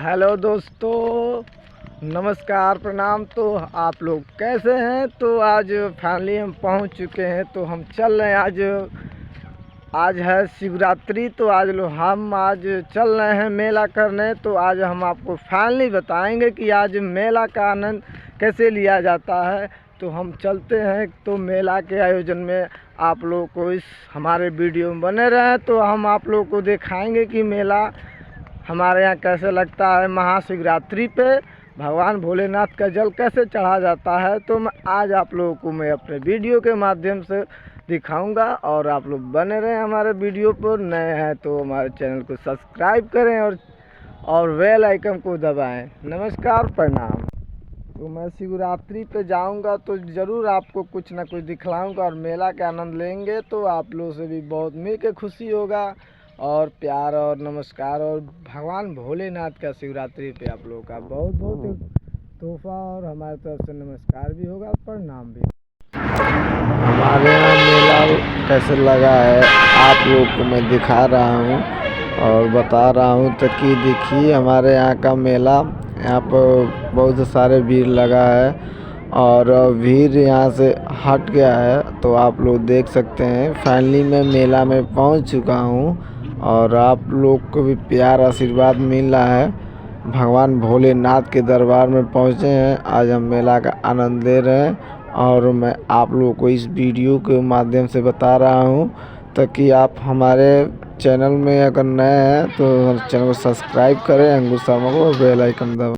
Hello दोस्तों, नमस्कार, प्रणाम। तो आप लोग कैसे हैं? तो आज फाइनली हम पहुंच चुके हैं। तो हम चल रहे हैं। आज है शिवरात्रि। तो हम आज चल रहे हैं मेला करने। तो आज हम आपको फाइनली बताएंगे कि आज मेला का आनंद कैसे लिया जाता है। तो हम चलते हैं। तो मेला के आयोजन में आप लोगों को इस हमारे वीडियो में बने रहें। तो हम आप लोगों को दिखाएंगे कि मेला हमारे यहाँ कैसे लगता है। महाशिवरात्रि पे भगवान भोलेनाथ का जल कैसे चढ़ा जाता है। तो आज आप लोगों को मैं अपने वीडियो के माध्यम से दिखाऊंगा। और आप लोग बने रहें हमारे वीडियो पर। नए हैं तो हमारे चैनल को सब्सक्राइब करें और बेल आइकन को दबाएं। नमस्कार, प्रणाम। तो मैं शिवरात्रि पे जाऊंगा तो ज़रूर आपको कुछ ना कुछ दिखलाऊंगा और मेला का आनंद लेंगे। तो आप लोगों से भी बहुत मिल के खुशी होगा और प्यार और नमस्कार। और भगवान भोलेनाथ का शिवरात्रि पे आप लोगों का बहुत बहुत तोहफा और हमारी तरफ से नमस्कार भी होगा, प्रणाम भी। हमारे यहाँ मेला कैसे लगा है आप लोग को मैं दिखा रहा हूँ और बता रहा हूँ। तो कि देखिए हमारे यहाँ का मेला, यहाँ पर बहुत सारे भीड़ लगा है और भीड़ यहाँ से हट गया है। तो आप लोग देख सकते हैं फाइनली मैं मेला में पहुँच चुका हूँ और आप लोग को भी प्यार आशीर्वाद मिल रहा है। भगवान भोलेनाथ के दरबार में पहुँचे हैं। आज हम मेला का आनंद ले रहे हैं और मैं आप लोगों को इस वीडियो के माध्यम से बता रहा हूँ ताकि आप हमारे चैनल में अगर नए हैं तो चैनल को सब्सक्राइब करें, अंकुश शर्मा को बेल आइकन दबाएं।